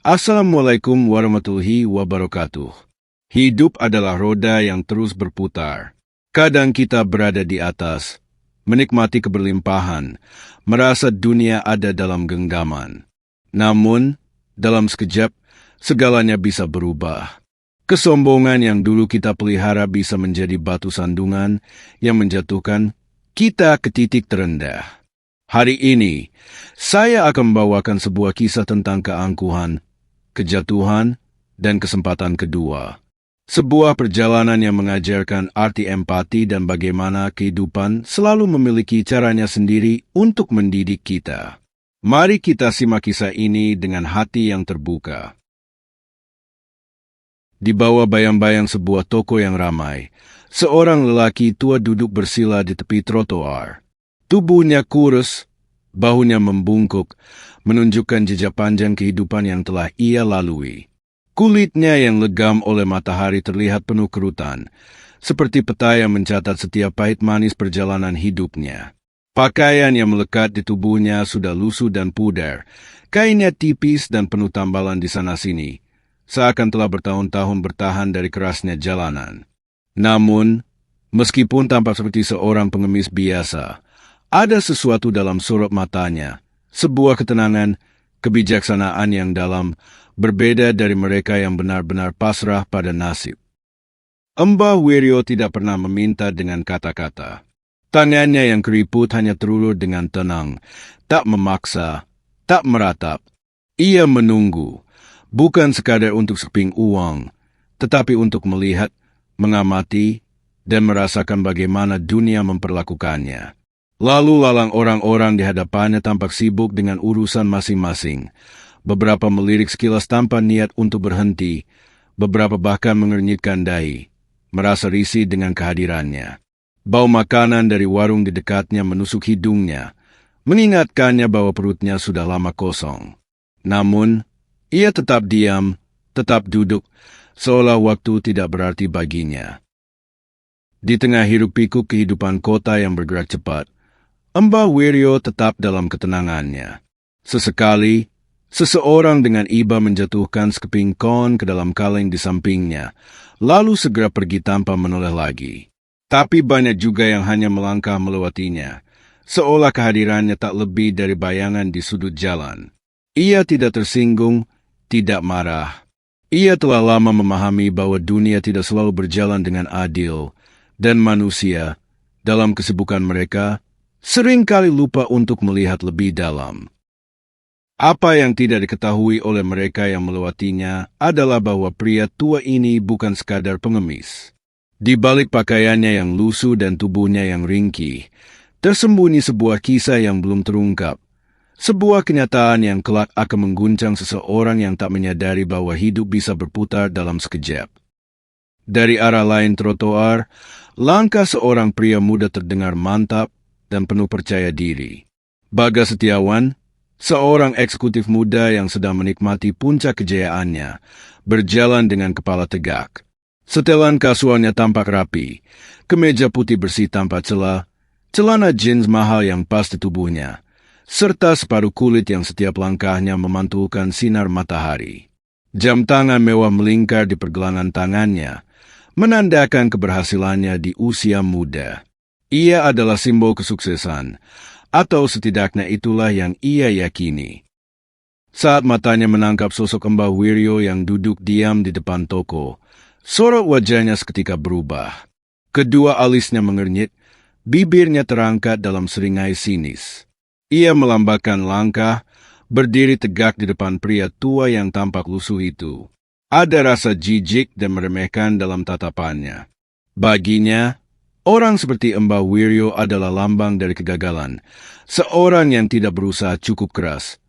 Assalamualaikum warahmatullahi wabarakatuh. Hidup adalah roda yang terus berputar. Kadang kita berada di atas, menikmati keberlimpahan, merasa dunia ada dalam genggaman. Namun, dalam sekejap, segalanya bisa berubah. Kesombongan yang dulu kita pelihara bisa menjadi batu sandungan yang menjatuhkan kita ke titik terendah. Hari ini, saya akan membawakan sebuah kisah tentang keangkuhan, kejatuhan, dan kesempatan kedua. Sebuah perjalanan yang mengajarkan arti empati dan bagaimana kehidupan selalu memiliki caranya sendiri untuk mendidik kita. Mari kita simak kisah ini dengan hati yang terbuka. Di bawah bayang-bayang sebuah toko yang ramai, seorang lelaki tua duduk bersila di tepi trotoar. Tubuhnya kurus, bahunya membungkuk, menunjukkan jejak panjang kehidupan yang telah ia lalui. Kulitnya yang legam oleh matahari terlihat penuh kerutan, seperti peta yang mencatat setiap pahit manis perjalanan hidupnya. Pakaian yang melekat di tubuhnya sudah lusuh dan pudar, kainnya tipis dan penuh tambalan di sana-sini, seakan telah bertahun-tahun bertahan dari kerasnya jalanan. Namun, meskipun tampak seperti seorang pengemis biasa, ada sesuatu dalam sorot matanya, sebuah ketenangan, kebijaksanaan yang dalam, berbeda dari mereka yang benar-benar pasrah pada nasib. Mbah Wiryo tidak pernah meminta dengan kata-kata. Tangannya yang keriput hanya terulur dengan tenang, tak memaksa, tak meratap. Ia menunggu, bukan sekadar untuk seping uang, tetapi untuk melihat, mengamati, dan merasakan bagaimana dunia memperlakukannya. Lalu lalang orang-orang di hadapannya tampak sibuk dengan urusan masing-masing. Beberapa melirik sekilas tanpa niat untuk berhenti, beberapa bahkan mengernyitkan dahi, merasa risih dengan kehadirannya. Bau makanan dari warung di dekatnya menusuk hidungnya, mengingatkannya bahwa perutnya sudah lama kosong. Namun, ia tetap diam, tetap duduk, seolah waktu tidak berarti baginya. Di tengah hiruk-pikuk kehidupan kota yang bergerak cepat, Mbah Wiryo tetap dalam ketenangannya. Sesekali, seseorang dengan iba menjatuhkan sekeping kon ke dalam kaleng di sampingnya, lalu segera pergi tanpa menoleh lagi. Tapi banyak juga yang hanya melangkah melewatinya, seolah kehadirannya tak lebih dari bayangan di sudut jalan. Ia tidak tersinggung, tidak marah. Ia telah lama memahami bahwa dunia tidak selalu berjalan dengan adil, dan manusia, dalam kesibukan mereka, seringkali lupa untuk melihat lebih dalam. Apa yang tidak diketahui oleh mereka yang melewatinya adalah bahwa pria tua ini bukan sekadar pengemis. Di balik pakaiannya yang lusuh dan tubuhnya yang ringkih, tersembunyi sebuah kisah yang belum terungkap. Sebuah kenyataan yang kelak akan mengguncang seseorang yang tak menyadari bahwa hidup bisa berputar dalam sekejap. Dari arah lain trotoar, langkah seorang pria muda terdengar mantap dan penuh percaya diri. Bagas Setiawan, seorang eksekutif muda yang sedang menikmati puncak kejayaannya, berjalan dengan kepala tegak. Setelan kasualnya tampak rapi, kemeja putih bersih tanpa celah, celana jeans mahal yang pas di tubuhnya, serta separuh kulit yang setiap langkahnya memantulkan sinar matahari. Jam tangan mewah melingkar di pergelangan tangannya, menandakan keberhasilannya di usia muda. Ia adalah simbol kesuksesan, atau setidaknya itulah yang ia yakini. Saat matanya menangkap sosok Mbah Wiryo yang duduk diam di depan toko, sorot wajahnya seketika berubah. Kedua alisnya mengernyit, bibirnya terangkat dalam seringai sinis. Ia melambatkan langkah, berdiri tegak di depan pria tua yang tampak lusuh itu. Ada rasa jijik dan meremehkan dalam tatapannya. Baginya, orang seperti Mbah Wiryo adalah lambang dari kegagalan, seorang yang tidak berusaha cukup keras,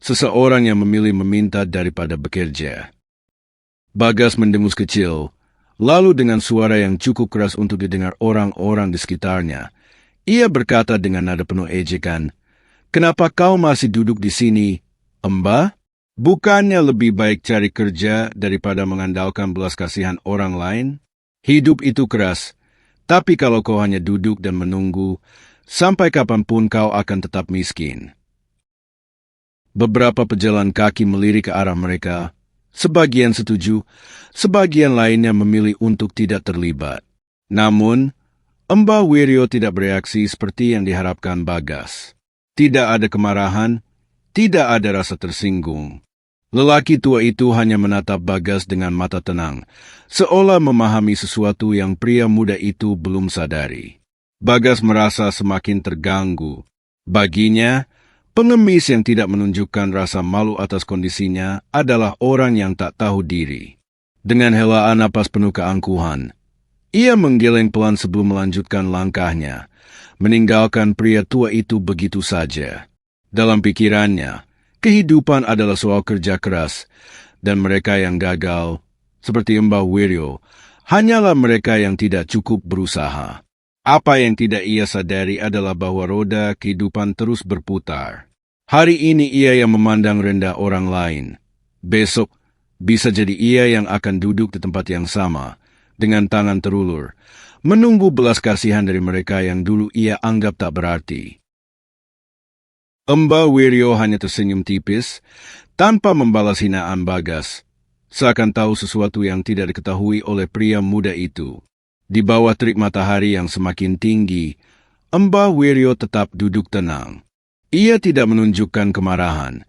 seseorang yang memilih meminta daripada bekerja. Bagas mendengus kecil, lalu dengan suara yang cukup keras untuk didengar orang-orang di sekitarnya, ia berkata dengan nada penuh ejekan, "Kenapa kau masih duduk di sini, Mbah? Bukannya lebih baik cari kerja daripada mengandalkan belas kasihan orang lain? Hidup itu keras, tapi kalau kau hanya duduk dan menunggu, sampai kapanpun kau akan tetap miskin." Beberapa pejalan kaki melirik ke arah mereka. Sebagian setuju, sebagian lainnya memilih untuk tidak terlibat. Namun, Mbah Wiryo tidak bereaksi seperti yang diharapkan Bagas. Tidak ada kemarahan, tidak ada rasa tersinggung. Lelaki tua itu hanya menatap Bagas dengan mata tenang, seolah memahami sesuatu yang pria muda itu belum sadari. Bagas merasa semakin terganggu. Baginya, pengemis yang tidak menunjukkan rasa malu atas kondisinya adalah orang yang tak tahu diri. Dengan helaan napas penuh keangkuhan, ia menggeleng pelan sebelum melanjutkan langkahnya, meninggalkan pria tua itu begitu saja. Dalam pikirannya, kehidupan adalah soal kerja keras, dan mereka yang gagal, seperti Mbah Wiryo, hanyalah mereka yang tidak cukup berusaha. Apa yang tidak ia sadari adalah bahwa roda kehidupan terus berputar. Hari ini ia yang memandang rendah orang lain. Besok, bisa jadi ia yang akan duduk di tempat yang sama, dengan tangan terulur, menunggu belas kasihan dari mereka yang dulu ia anggap tak berarti. Mbah Wiryo hanya tersenyum tipis, tanpa membalas hinaan Bagas, seakan tahu sesuatu yang tidak diketahui oleh pria muda itu. Di bawah terik matahari yang semakin tinggi, Mbah Wiryo tetap duduk tenang. Ia tidak menunjukkan kemarahan,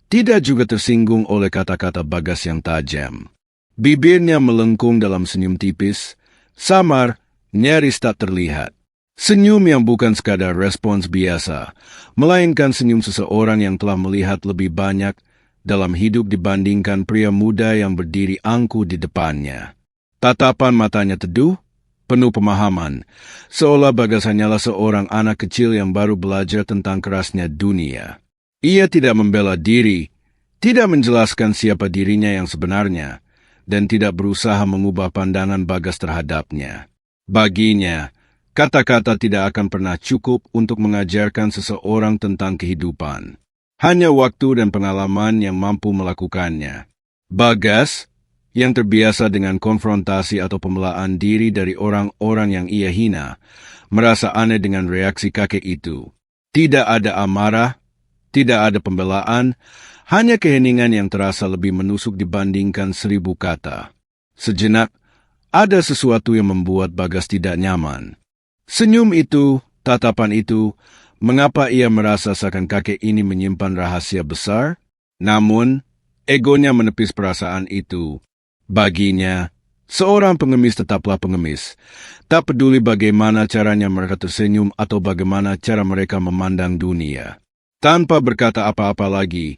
tidak juga tersinggung oleh kata-kata Bagas yang tajam. Bibirnya melengkung dalam senyum tipis, samar, nyaris tak terlihat. Senyum yang bukan sekadar respons biasa, melainkan senyum seseorang yang telah melihat lebih banyak dalam hidup dibandingkan pria muda yang berdiri angkuh di depannya. Tatapan matanya teduh, penuh pemahaman, seolah Bagas hanyalah seorang anak kecil yang baru belajar tentang kerasnya dunia. Ia tidak membela diri, tidak menjelaskan siapa dirinya yang sebenarnya, dan tidak berusaha mengubah pandangan Bagas terhadapnya. Baginya, kata-kata tidak akan pernah cukup untuk mengajarkan seseorang tentang kehidupan. Hanya waktu dan pengalaman yang mampu melakukannya. Bagas, yang terbiasa dengan konfrontasi atau pembelaan diri dari orang-orang yang ia hina, merasa aneh dengan reaksi kakek itu. Tidak ada amarah, tidak ada pembelaan, hanya keheningan yang terasa lebih menusuk dibandingkan 1000 kata. Sejenak, ada sesuatu yang membuat Bagas tidak nyaman. Senyum itu, tatapan itu, mengapa ia merasa seakan kakek ini menyimpan rahasia besar? Namun, egonya menepis perasaan itu. Baginya, seorang pengemis tetaplah pengemis. Tak peduli bagaimana caranya mereka tersenyum atau bagaimana cara mereka memandang dunia. Tanpa berkata apa-apa lagi,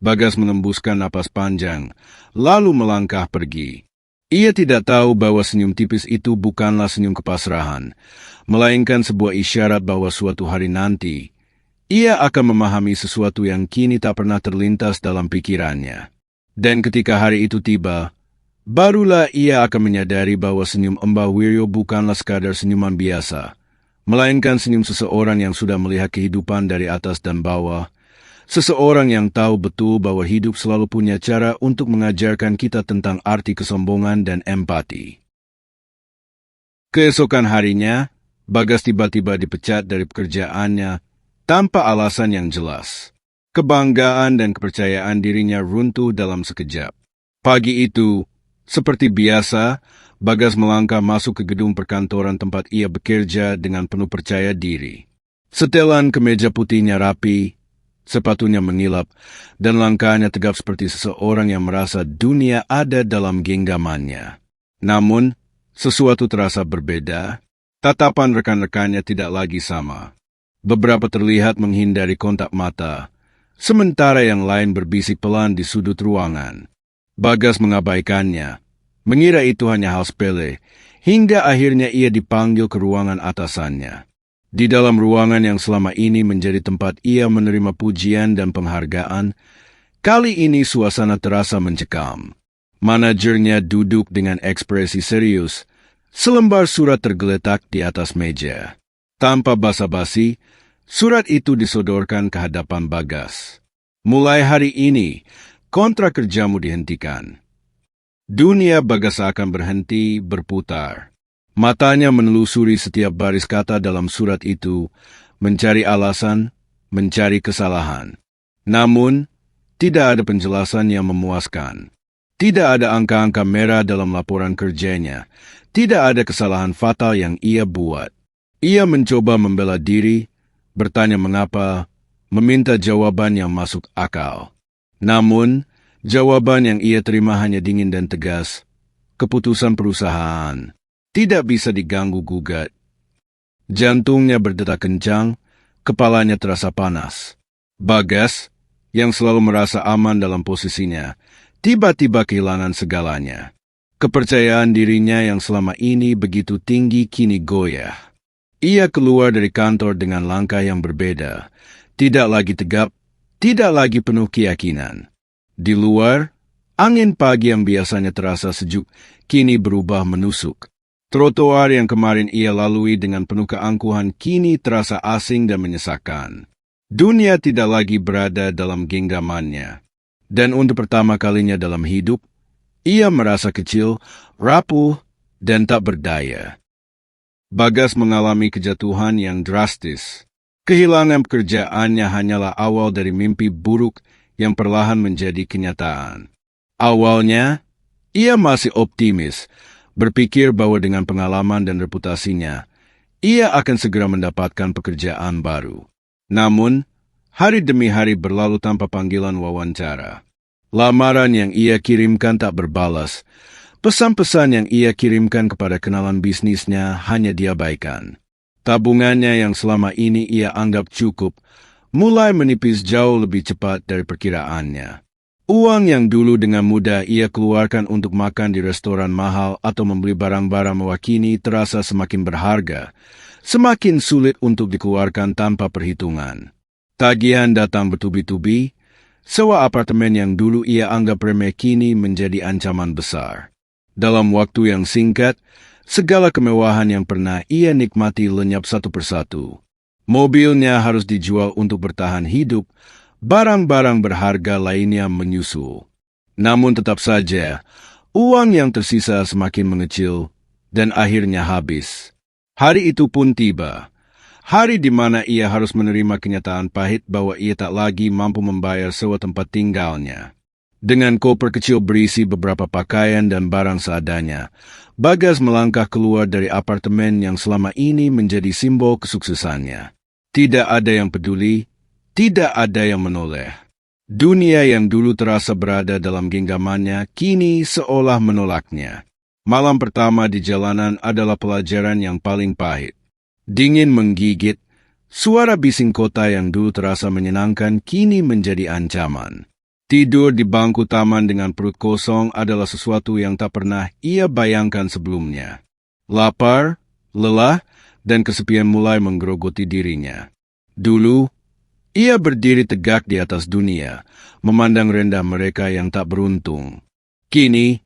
Bagas mengembuskan napas panjang, lalu melangkah pergi. Ia tidak tahu bahwa senyum tipis itu bukanlah senyum kepasrahan, melainkan sebuah isyarat bahwa suatu hari nanti, ia akan memahami sesuatu yang kini tak pernah terlintas dalam pikirannya. Dan ketika hari itu tiba, barulah ia akan menyadari bahwa senyum Mbah Wiryo bukanlah sekadar senyuman biasa, melainkan senyum seseorang yang sudah melihat kehidupan dari atas dan bawah, seseorang yang tahu betul bahwa hidup selalu punya cara untuk mengajarkan kita tentang arti kesombongan dan empati. Keesokan harinya, Bagas tiba-tiba dipecat dari pekerjaannya tanpa alasan yang jelas. Kebanggaan dan kepercayaan dirinya runtuh dalam sekejap. Pagi itu, seperti biasa, Bagas melangkah masuk ke gedung perkantoran tempat ia bekerja dengan penuh percaya diri. Setelan kemeja putihnya rapi, sepatunya mengilap, dan langkahnya tegap seperti seseorang yang merasa dunia ada dalam genggamannya. Namun, sesuatu terasa berbeda. Tatapan rekan-rekannya tidak lagi sama. Beberapa terlihat menghindari kontak mata, sementara yang lain berbisik pelan di sudut ruangan. Bagas mengabaikannya, mengira itu hanya hal sepele, hingga akhirnya ia dipanggil ke ruangan atasannya. Di dalam ruangan yang selama ini menjadi tempat ia menerima pujian dan penghargaan, kali ini suasana terasa mencekam. Manajernya duduk dengan ekspresi serius, selembar surat tergeletak di atas meja. Tanpa basa-basi, surat itu disodorkan ke hadapan Bagas. Mulai hari ini, kontrak kerjamu dihentikan. Dunia Bagas akan berhenti berputar. Matanya menelusuri setiap baris kata dalam surat itu, mencari alasan, mencari kesalahan. Namun, Tidak ada penjelasan yang memuaskan. Tidak ada angka-angka merah dalam laporan kerjanya. Tidak ada kesalahan fatal yang ia buat. Ia mencoba membela diri, bertanya mengapa, meminta jawaban yang masuk akal. Namun, jawaban yang ia terima hanya dingin dan tegas. Keputusan perusahaan tidak bisa diganggu-gugat. Jantungnya berdetak kencang, kepalanya terasa panas. Bagas, yang selalu merasa aman dalam posisinya, tiba-tiba kehilangan segalanya. Kepercayaan dirinya yang selama ini begitu tinggi kini goyah. Ia keluar dari kantor dengan langkah yang berbeda. Tidak lagi tegap, tidak lagi penuh keyakinan. Di luar, angin pagi yang biasanya terasa sejuk, kini berubah menusuk. Trotoar yang kemarin ia lalui dengan penuh keangkuhan kini terasa asing dan menyesakkan. Dunia tidak lagi berada dalam genggamannya. Dan untuk pertama kalinya dalam hidup, ia merasa kecil, rapuh, dan tak berdaya. Bagas mengalami kejatuhan yang drastis. Kehilangan pekerjaannya hanyalah awal dari mimpi buruk yang perlahan menjadi kenyataan. Awalnya, ia masih optimis, berpikir bahwa dengan pengalaman dan reputasinya, ia akan segera mendapatkan pekerjaan baru. Namun, hari demi hari berlalu tanpa panggilan wawancara. Lamaran yang ia kirimkan tak berbalas. Pesan-pesan yang ia kirimkan kepada kenalan bisnisnya hanya diabaikan. Tabungannya yang selama ini ia anggap cukup, mulai menipis jauh lebih cepat dari perkiraannya. Uang yang dulu dengan mudah ia keluarkan untuk makan di restoran mahal atau membeli barang-barang mewah kini terasa semakin berharga, semakin sulit untuk dikeluarkan tanpa perhitungan. Tagihan datang bertubi-tubi, sewa apartemen yang dulu ia anggap remeh kini menjadi ancaman besar. Dalam waktu yang singkat, segala kemewahan yang pernah ia nikmati lenyap satu persatu. Mobilnya harus dijual untuk bertahan hidup, barang-barang berharga lainnya menyusul. Namun tetap saja, uang yang tersisa semakin mengecil dan akhirnya habis. Hari itu pun tiba. Hari di mana ia harus menerima kenyataan pahit bahwa ia tak lagi mampu membayar sewa tempat tinggalnya. Dengan koper kecil berisi beberapa pakaian dan barang seadanya, Bagas melangkah keluar dari apartemen yang selama ini menjadi simbol kesuksesannya. Tidak ada yang peduli, tidak ada yang menoleh. Dunia yang dulu terasa berada dalam genggamannya, kini seolah menolaknya. Malam pertama di jalanan adalah pelajaran yang paling pahit. Dingin menggigit, suara bising kota yang dulu terasa menyenangkan kini menjadi ancaman. Tidur di bangku taman dengan perut kosong adalah sesuatu yang tak pernah ia bayangkan sebelumnya. Lapar, lelah, dan kesepian mulai menggerogoti dirinya. Dulu, ia berdiri tegak di atas dunia, memandang rendah mereka yang tak beruntung. Kini,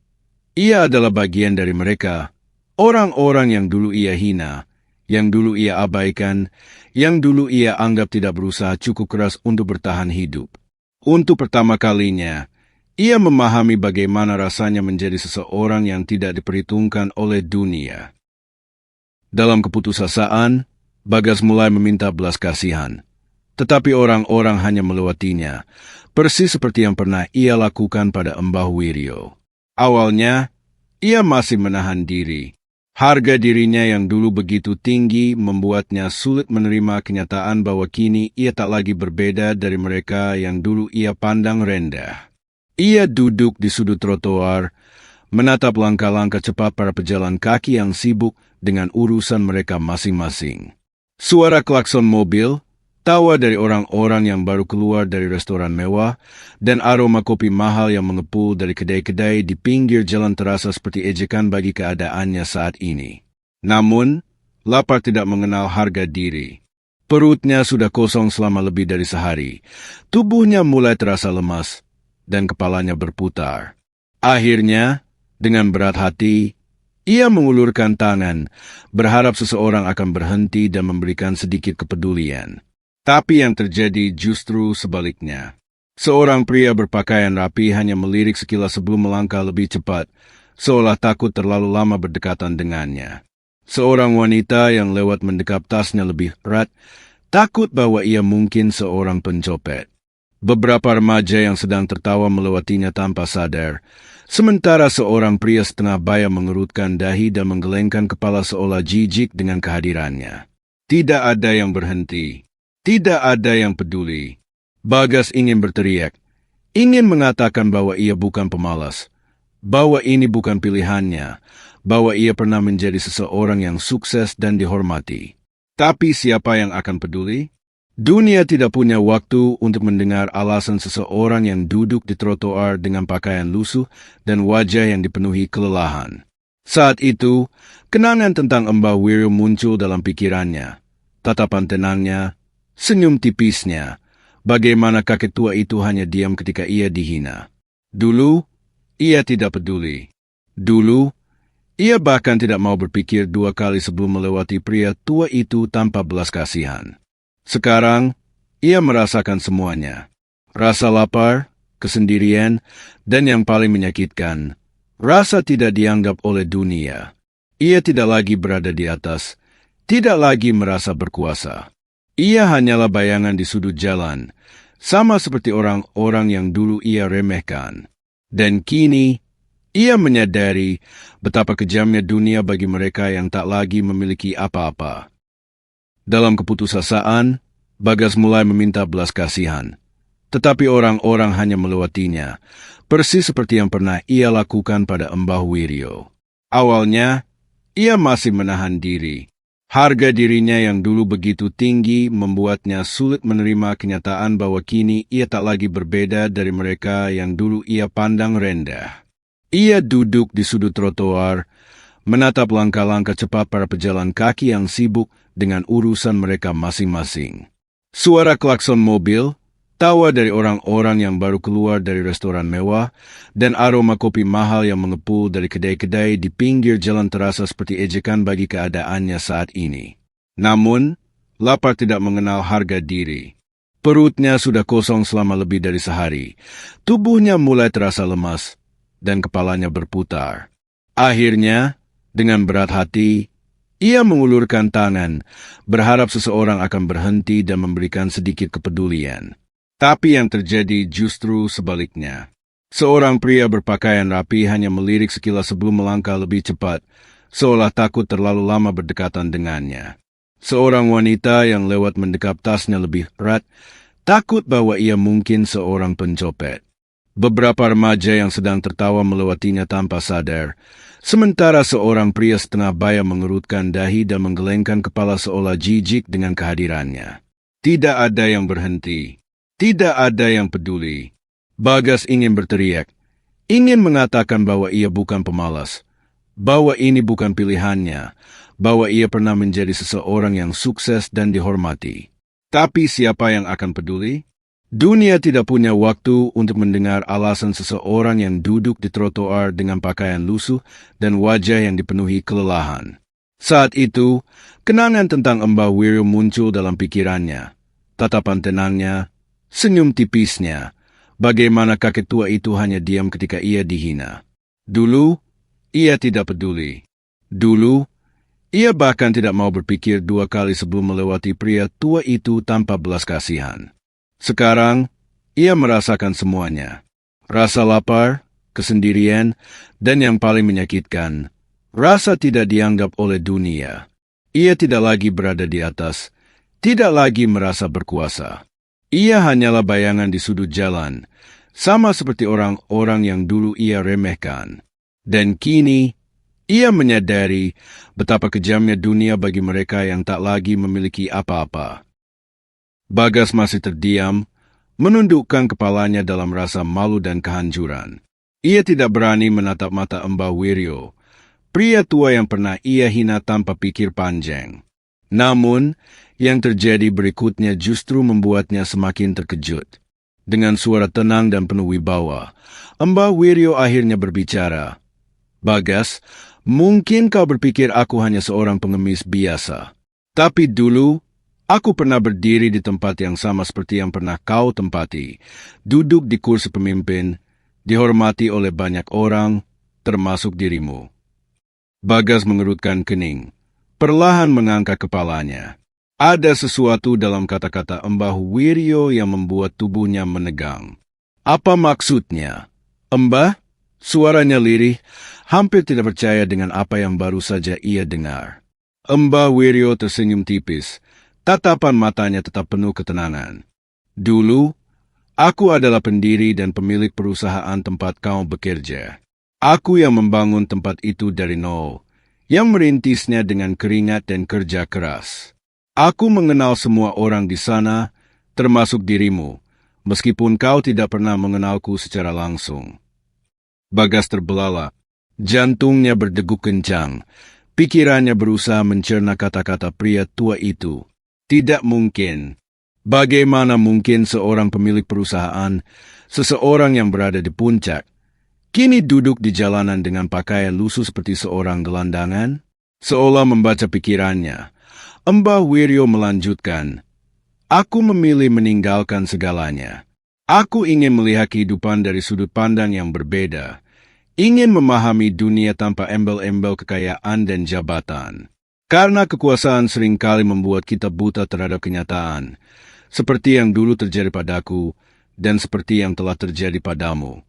ia adalah bagian dari mereka, orang-orang yang dulu ia hina, yang dulu ia abaikan, yang dulu ia anggap tidak berusaha cukup keras untuk bertahan hidup. Untuk pertama kalinya, ia memahami bagaimana rasanya menjadi seseorang yang tidak diperhitungkan oleh dunia. Dalam keputusasaan, Bagas mulai meminta belas kasihan. Tetapi orang-orang hanya melewatinya, persis seperti yang pernah ia lakukan pada Mbah Wiryo. Awalnya, ia masih menahan diri. Harga dirinya yang dulu begitu tinggi membuatnya sulit menerima kenyataan bahwa kini ia tak lagi berbeda dari mereka yang dulu ia pandang rendah. Ia duduk di sudut trotoar, menatap langkah-langkah cepat para pejalan kaki yang sibuk dengan urusan mereka masing-masing. Suara klakson mobil, tawa dari orang-orang yang baru keluar dari restoran mewah, dan aroma kopi mahal yang mengepul dari kedai-kedai di pinggir jalan terasa seperti ejekan bagi keadaannya saat ini. Namun, lapar tidak mengenal harga diri. Perutnya sudah kosong selama lebih dari sehari. Tubuhnya mulai terasa lemas, dan kepalanya berputar. Akhirnya, dengan berat hati, ia mengulurkan tangan, berharap seseorang akan berhenti dan memberikan sedikit kepedulian. Tapi yang terjadi justru sebaliknya. Seorang pria berpakaian rapi hanya melirik sekilas sebelum melangkah lebih cepat, seolah takut terlalu lama berdekatan dengannya. Seorang wanita yang lewat mendekap tasnya lebih erat, takut bahwa ia mungkin seorang pencopet. Beberapa remaja yang sedang tertawa melewatinya tanpa sadar, sementara seorang pria setengah baya mengerutkan dahi dan menggelengkan kepala seolah jijik dengan kehadirannya. Tidak ada yang berhenti. Tidak ada yang peduli. Bagas ingin berteriak, ingin mengatakan bahwa ia bukan pemalas, bahwa ini bukan pilihannya, bahwa ia pernah menjadi seseorang yang sukses dan dihormati. Tapi siapa yang akan peduli? Dunia tidak punya waktu untuk mendengar alasan seseorang yang duduk di trotoar dengan pakaian lusuh dan wajah yang dipenuhi kelelahan. Saat itu, kenangan tentang Mbah Wiryo muncul dalam pikirannya. Tatapan tenangnya, senyum tipisnya, bagaimana kakek tua itu hanya diam ketika ia dihina. Dulu, ia tidak peduli. Dulu, ia bahkan tidak mau berpikir dua kali sebelum melewati pria tua itu tanpa belas kasihan. Sekarang, ia merasakan semuanya. Rasa lapar, kesendirian, dan yang paling menyakitkan, rasa tidak dianggap oleh dunia. Ia tidak lagi berada di atas, tidak lagi merasa berkuasa. Ia hanyalah bayangan di sudut jalan, sama seperti orang-orang yang dulu ia remehkan. Dan kini, ia menyadari betapa kejamnya dunia bagi mereka yang tak lagi memiliki apa-apa. Dalam keputusasaan, Bagas mulai meminta belas kasihan. Tetapi orang-orang hanya melewatinya, persis seperti yang pernah ia lakukan pada Mbah Wiryo. Awalnya, ia masih menahan diri. Harga dirinya yang dulu begitu tinggi membuatnya sulit menerima kenyataan bahwa kini ia tak lagi berbeda dari mereka yang dulu ia pandang rendah. Ia duduk di sudut trotoar, menatap langkah-langkah cepat para pejalan kaki yang sibuk dengan urusan mereka masing-masing. Suara klakson mobil, tawa dari orang-orang yang baru keluar dari restoran mewah, dan aroma kopi mahal yang mengepul dari kedai-kedai di pinggir jalan terasa seperti ejekan bagi keadaannya saat ini. Namun, lapar tidak mengenal harga diri. Perutnya sudah kosong selama lebih dari sehari. Tubuhnya mulai terasa lemas, dan kepalanya berputar. Akhirnya, dengan berat hati, ia mengulurkan tangan, berharap seseorang akan berhenti dan memberikan sedikit kepedulian. Tapi yang terjadi justru sebaliknya. Seorang pria berpakaian rapi hanya melirik sekilas sebelum melangkah lebih cepat, seolah takut terlalu lama berdekatan dengannya. Seorang wanita yang lewat mendekap tasnya lebih erat, takut bahwa ia mungkin seorang pencopet. Beberapa remaja yang sedang tertawa melewatinya tanpa sadar, sementara seorang pria setengah baya mengerutkan dahi dan menggelengkan kepala seolah jijik dengan kehadirannya. Tidak ada yang berhenti. Tidak ada yang peduli. Bagas ingin berteriak, ingin mengatakan bahwa ia bukan pemalas, bahwa ini bukan pilihannya, bahwa ia pernah menjadi seseorang yang sukses dan dihormati. Tapi siapa yang akan peduli? Dunia tidak punya waktu untuk mendengar alasan seseorang yang duduk di trotoar dengan pakaian lusuh dan wajah yang dipenuhi kelelahan. Saat itu, kenangan tentang Mbah Wiryo muncul dalam pikirannya. Tatapan tenangnya, senyum tipisnya, bagaimana kakek tua itu hanya diam ketika ia dihina. Dulu, ia tidak peduli. Dulu, ia bahkan tidak mau berpikir dua kali sebelum melewati pria tua itu tanpa belas kasihan. Sekarang, ia merasakan semuanya. Rasa lapar, kesendirian, dan yang paling menyakitkan, rasa tidak dianggap oleh dunia. Ia tidak lagi berada di atas, tidak lagi merasa berkuasa. Ia hanyalah bayangan di sudut jalan, sama seperti orang-orang yang dulu ia remehkan. Dan kini, ia menyadari betapa kejamnya dunia bagi mereka yang tak lagi memiliki apa-apa. Bagas masih terdiam, menundukkan kepalanya dalam rasa malu dan kehancuran. Ia tidak berani menatap mata Mbah Wiryo, pria tua yang pernah ia hina tanpa pikir panjang. Namun, yang terjadi berikutnya justru membuatnya semakin terkejut. Dengan suara tenang dan penuh wibawa, Mbah Wiryo akhirnya berbicara. Bagas, mungkin kau berpikir aku hanya seorang pengemis biasa. Tapi dulu, aku pernah berdiri di tempat yang sama seperti yang pernah kau tempati, duduk di kursi pemimpin, dihormati oleh banyak orang, termasuk dirimu. Bagas mengerutkan kening, perlahan mengangkat kepalanya. Ada sesuatu dalam kata-kata Mbah Wiryo yang membuat tubuhnya menegang. Apa maksudnya? Mbah? Suaranya lirih, hampir tidak percaya dengan apa yang baru saja ia dengar. Mbah Wiryo tersenyum tipis. Tatapan matanya tetap penuh ketenangan. Dulu, aku adalah pendiri dan pemilik perusahaan tempat kau bekerja. Aku yang membangun tempat itu dari nol, yang merintisnya dengan keringat dan kerja keras. Aku mengenal semua orang di sana, termasuk dirimu, meskipun kau tidak pernah mengenalku secara langsung. Bagas terbelalak. Jantungnya berdegup kencang. Pikirannya berusaha mencerna kata-kata pria tua itu. Tidak mungkin. Bagaimana mungkin seorang pemilik perusahaan, seseorang yang berada di puncak, kini duduk di jalanan dengan pakaian lusuh seperti seorang gelandangan? Seolah membaca pikirannya, Mbah Wiryo melanjutkan, Aku memilih meninggalkan segalanya. Aku ingin melihat kehidupan dari sudut pandang yang berbeda. Ingin memahami dunia tanpa embel-embel kekayaan dan jabatan. Karena kekuasaan seringkali membuat kita buta terhadap kenyataan, seperti yang dulu terjadi padaku dan seperti yang telah terjadi padamu.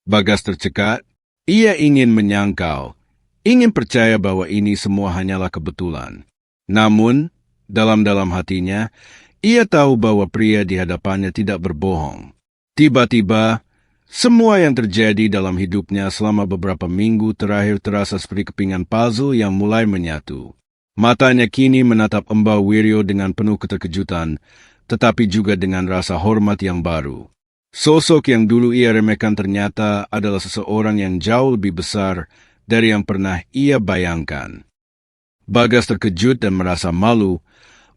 Bagas tercekat. Ia ingin menyangkal, ingin percaya bahwa ini semua hanyalah kebetulan. Namun, dalam-dalam hatinya, ia tahu bahwa pria di hadapannya tidak berbohong. Tiba-tiba, semua yang terjadi dalam hidupnya selama beberapa minggu terakhir terasa seperti kepingan puzzle yang mulai menyatu. Matanya kini menatap Mbah Wiryo dengan penuh keterkejutan, tetapi juga dengan rasa hormat yang baru. Sosok yang dulu ia remehkan ternyata adalah seseorang yang jauh lebih besar dari yang pernah ia bayangkan. Bagas terkejut dan merasa malu,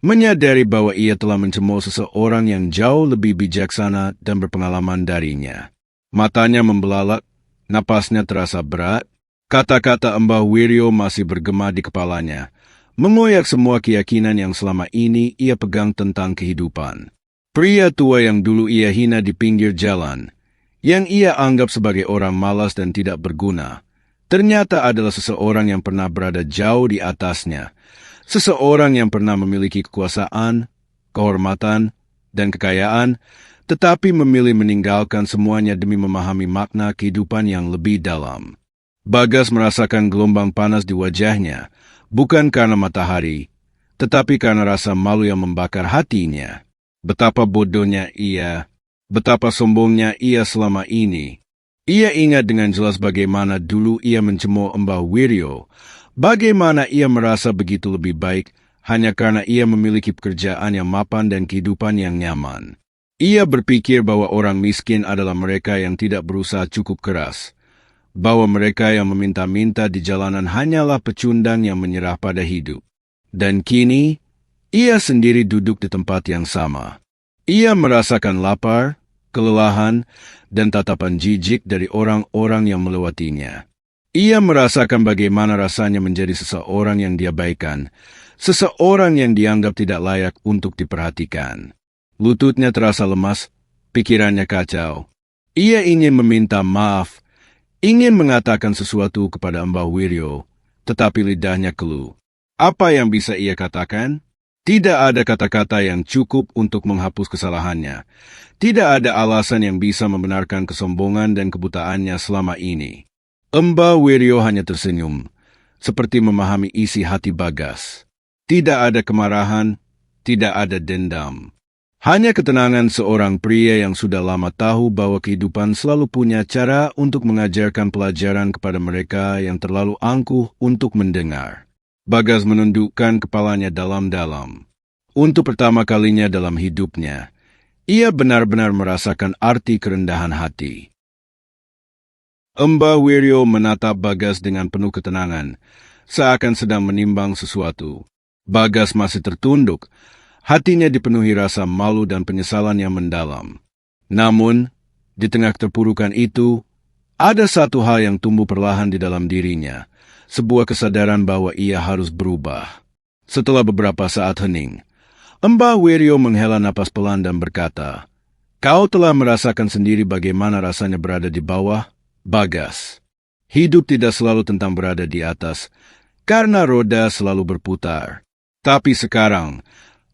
menyadari bahwa ia telah mencemooh seseorang yang jauh lebih bijaksana dan berpengalaman darinya. Matanya membelalak, napasnya terasa berat. Kata-kata Mbah Wiryo masih bergema di kepalanya, mengoyak semua keyakinan yang selama ini ia pegang tentang kehidupan. Pria tua yang dulu ia hina di pinggir jalan, yang ia anggap sebagai orang malas dan tidak berguna, ternyata adalah seseorang yang pernah berada jauh di atasnya, seseorang yang pernah memiliki kekuasaan, kehormatan, dan kekayaan, tetapi memilih meninggalkan semuanya demi memahami makna kehidupan yang lebih dalam. Bagas merasakan gelombang panas di wajahnya, bukan karena matahari, tetapi karena rasa malu yang membakar hatinya. Betapa bodohnya ia, betapa sombongnya ia selama ini. Ia ingat dengan jelas bagaimana dulu ia mencemooh Mbah Wiryo, bagaimana ia merasa begitu lebih baik hanya karena ia memiliki pekerjaan yang mapan dan kehidupan yang nyaman. Ia berpikir bahwa orang miskin adalah mereka yang tidak berusaha cukup keras, bahwa mereka yang meminta-minta di jalanan hanyalah pecundang yang menyerah pada hidup. Dan kini, ia sendiri duduk di tempat yang sama. Ia merasakan lapar, kelelahan, dan tatapan jijik dari orang-orang yang melewatinya. Ia merasakan bagaimana rasanya menjadi seseorang yang diabaikan, seseorang yang dianggap tidak layak untuk diperhatikan. Lututnya terasa lemas, pikirannya kacau. Ia ingin meminta maaf, ingin mengatakan sesuatu kepada Mbah Wiryo, tetapi lidahnya keluh. Apa yang bisa ia katakan? Tidak ada kata-kata yang cukup untuk menghapus kesalahannya. Tidak ada alasan yang bisa membenarkan kesombongan dan kebutaannya selama ini. Mbah Wiryo hanya tersenyum, seperti memahami isi hati Bagas. Tidak ada kemarahan, tidak ada dendam. Hanya ketenangan seorang pria yang sudah lama tahu bahwa kehidupan selalu punya cara untuk mengajarkan pelajaran kepada mereka yang terlalu angkuh untuk mendengar. Bagas menundukkan kepalanya dalam-dalam. Untuk pertama kalinya dalam hidupnya, ia benar-benar merasakan arti kerendahan hati. Mbah Wiryo menatap Bagas dengan penuh ketenangan, seakan sedang menimbang sesuatu. Bagas masih tertunduk, hatinya dipenuhi rasa malu dan penyesalan yang mendalam. Namun, di tengah keterpurukan itu, ada satu hal yang tumbuh perlahan di dalam dirinya, sebuah kesadaran bahwa ia harus berubah. Setelah beberapa saat hening, Mbah Wiryo menghela napas pelan dan berkata, "Kau telah merasakan sendiri bagaimana rasanya berada di bawah, Bagas. Hidup tidak selalu tentang berada di atas, karena roda selalu berputar. Tapi sekarang,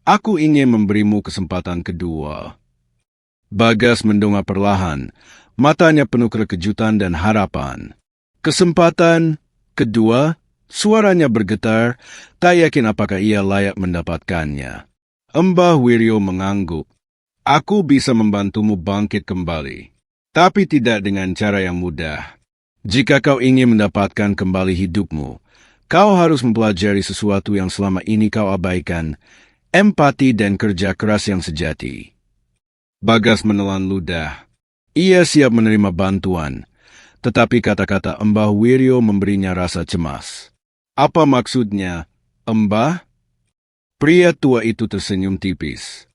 aku ingin memberimu kesempatan kedua. Bagas mendongak perlahan, matanya penuh kekejutan dan harapan. Kesempatan kedua, suaranya bergetar, tak yakin apakah ia layak mendapatkannya. Mbah Wiryo mengangguk. Aku bisa membantumu bangkit kembali, tapi tidak dengan cara yang mudah. Jika kau ingin mendapatkan kembali hidupmu, kau harus mempelajari sesuatu yang selama ini kau abaikan, empati dan kerja keras yang sejati. Bagas menelan ludah. Ia siap menerima bantuan, tetapi kata-kata Mbah Wiryo memberinya rasa cemas. Apa maksudnya, Mbah? Pria tua itu tersenyum tipis.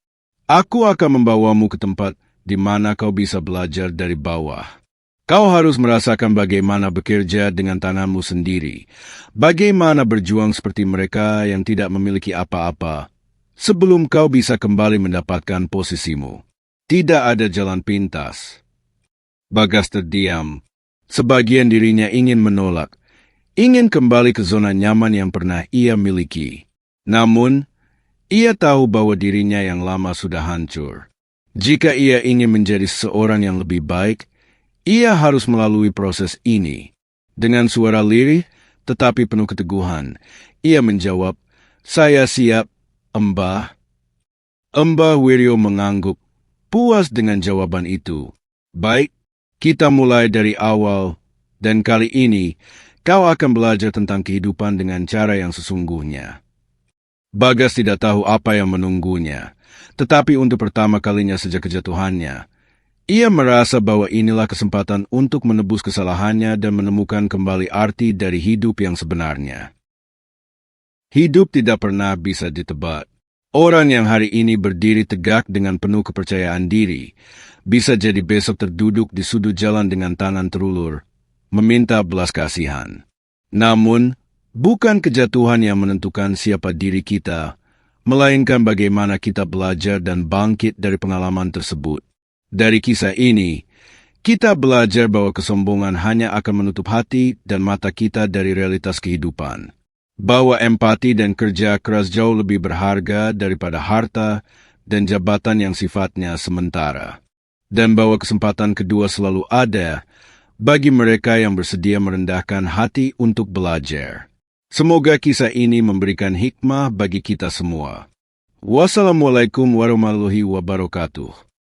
Aku akan membawamu ke tempat di mana kau bisa belajar dari bawah. Kau harus merasakan bagaimana bekerja dengan tanganmu sendiri, bagaimana berjuang seperti mereka yang tidak memiliki apa-apa, sebelum kau bisa kembali mendapatkan posisimu. Tidak ada jalan pintas. Bagas terdiam. Sebagian dirinya ingin menolak, ingin kembali ke zona nyaman yang pernah ia miliki. Namun, ia tahu bahwa dirinya yang lama sudah hancur. Jika ia ingin menjadi seorang yang lebih baik, ia harus melalui proses ini. Dengan suara lirih, tetapi penuh keteguhan, ia menjawab, "Saya siap, Mbah." Mbah Wiryo mengangguk, puas dengan jawaban itu. Baik, kita mulai dari awal, dan kali ini kau akan belajar tentang kehidupan dengan cara yang sesungguhnya. Bagas tidak tahu apa yang menunggunya, tetapi untuk pertama kalinya sejak kejatuhannya, ia merasa bahwa inilah kesempatan untuk menebus kesalahannya dan menemukan kembali arti dari hidup yang sebenarnya. Hidup tidak pernah bisa ditebak. Orang yang hari ini berdiri tegak dengan penuh kepercayaan diri, bisa jadi besok terduduk di sudut jalan dengan tangan terulur, meminta belas kasihan. Namun, bukan kejatuhan yang menentukan siapa diri kita, melainkan bagaimana kita belajar dan bangkit dari pengalaman tersebut. Dari kisah ini, kita belajar bahwa kesombongan hanya akan menutup hati dan mata kita dari realitas kehidupan. Bahwa empati dan kerja keras jauh lebih berharga daripada harta dan jabatan yang sifatnya sementara. Dan bahwa kesempatan kedua selalu ada bagi mereka yang bersedia merendahkan hati untuk belajar. Semoga kisah ini memberikan hikmah bagi kita semua. Wassalamualaikum warahmatullahi wabarakatuh.